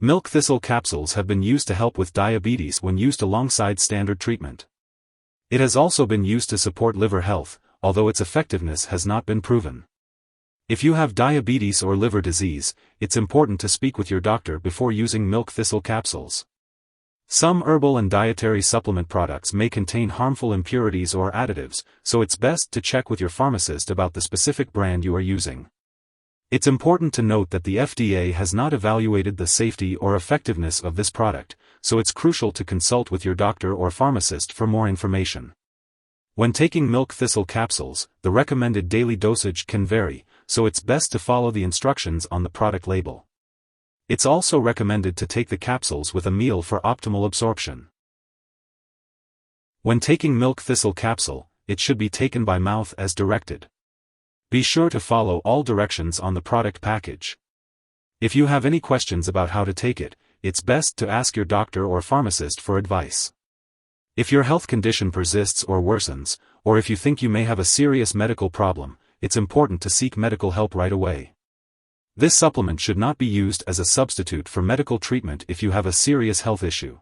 Milk thistle capsules have been used to help with diabetes when used alongside standard treatment. It has also been used to support liver health, although its effectiveness has not been proven. If you have diabetes or liver disease, it's important to speak with your doctor before using milk thistle capsules. Some herbal and dietary supplement products may contain harmful impurities or additives, so it's best to check with your pharmacist about the specific brand you are using. It's important to note that the FDA has not evaluated the safety or effectiveness of this product, so it's crucial to consult with your doctor or pharmacist for more information. When taking milk thistle capsules, the recommended daily dosage can vary, so it's best to follow the instructions on the product label. It's also recommended to take the capsules with a meal for optimal absorption. When taking milk thistle capsule, it should be taken by mouth as directed. Be sure to follow all directions on the product package. If you have any questions about how to take it, it's best to ask your doctor or pharmacist for advice. If your health condition persists or worsens, or if you think you may have a serious medical problem, it's important to seek medical help right away. This supplement should not be used as a substitute for medical treatment if you have a serious health issue.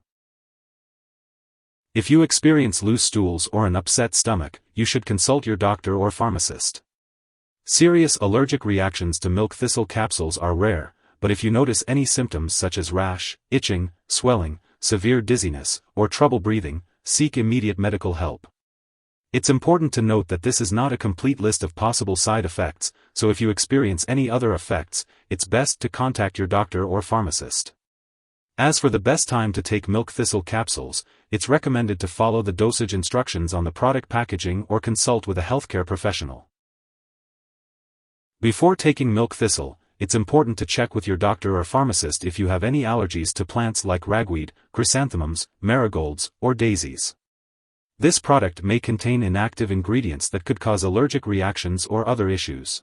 If you experience loose stools or an upset stomach, you should consult your doctor or pharmacist. Serious allergic reactions to milk thistle capsules are rare, but if you notice any symptoms such as rash, itching, swelling, severe dizziness, or trouble breathing, seek immediate medical help. It's important to note that this is not a complete list of possible side effects, so if you experience any other effects, it's best to contact your doctor or pharmacist. As for the best time to take milk thistle capsules, it's recommended to follow the dosage instructions on the product packaging or consult with a healthcare professional. Before taking milk thistle, it's important to check with your doctor or pharmacist if you have any allergies to plants like ragweed, chrysanthemums, marigolds, or daisies. This product may contain inactive ingredients that could cause allergic reactions or other issues.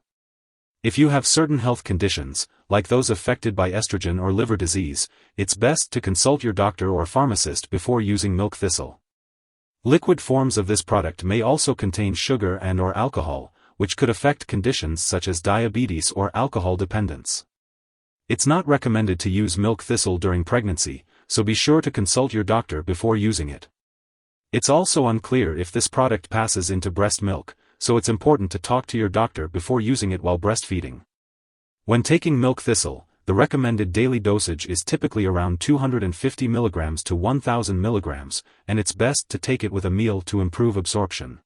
If you have certain health conditions, like those affected by estrogen or liver disease, it's best to consult your doctor or pharmacist before using milk thistle. Liquid forms of this product may also contain sugar and/or alcohol, which could affect conditions such as diabetes or alcohol dependence. It's not recommended to use milk thistle during pregnancy, so be sure to consult your doctor before using it. It's also unclear if this product passes into breast milk, so it's important to talk to your doctor before using it while breastfeeding. When taking milk thistle, the recommended daily dosage is typically around 250 mg to 1000 mg, and it's best to take it with a meal to improve absorption.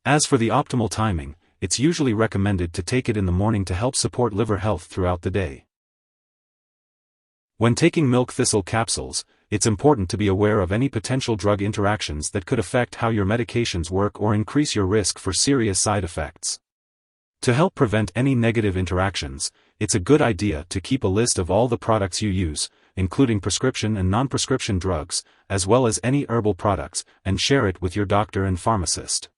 As for the optimal timing, it's usually recommended to take it in the morning to help support liver health throughout the day. When taking milk thistle capsules, it's important to be aware of any potential drug interactions that could affect how your medications work or increase your risk for serious side effects. To help prevent any negative interactions, it's a good idea to keep a list of all the products you use, including prescription and non-prescription drugs, as well as any herbal products, and share it with your doctor and pharmacist.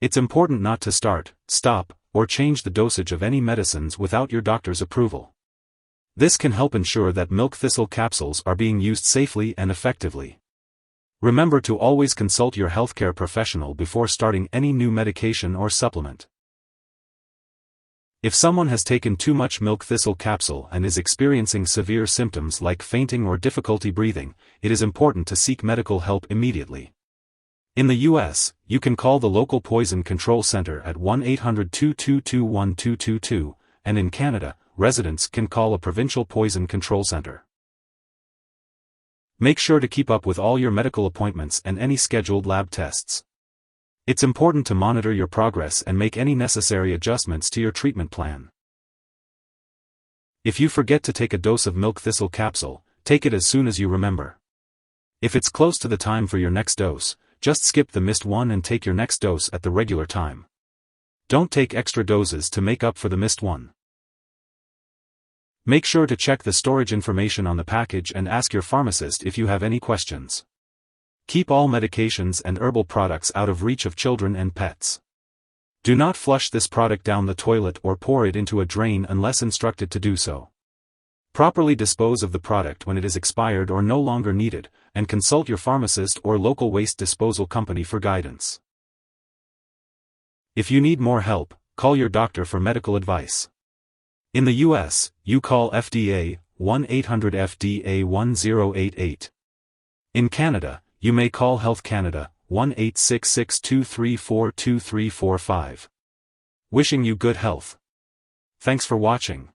It's important not to start, stop, or change the dosage of any medicines without your doctor's approval. This can help ensure that milk thistle capsules are being used safely and effectively. Remember to always consult your healthcare professional before starting any new medication or supplement. If someone has taken too much milk thistle capsule and is experiencing severe symptoms like fainting or difficulty breathing, it is important to seek medical help immediately. In the U.S., you can call the local poison control center at 1-800-222-1222, and in Canada, residents can call a provincial poison control center. Make sure to keep up with all your medical appointments and any scheduled lab tests. It's important to monitor your progress and make any necessary adjustments to your treatment plan. If you forget to take a dose of milk thistle capsule, take it as soon as you remember. If it's close to the time for your next dose, just skip the missed one and take your next dose at the regular time. Don't take extra doses to make up for the missed one. Make sure to check the storage information on the package and ask your pharmacist if you have any questions. Keep all medications and herbal products out of reach of children and pets. Do not flush this product down the toilet or pour it into a drain unless instructed to do so. Properly dispose of the product when it is expired or no longer needed, and consult your pharmacist or local waste disposal company for guidance. If you need more help, call your doctor for medical advice. In the U.S., you call FDA 1-800-FDA-1088. In Canada, you may call Health Canada, 1-866-234-2345. Wishing you good health. Thanks for watching.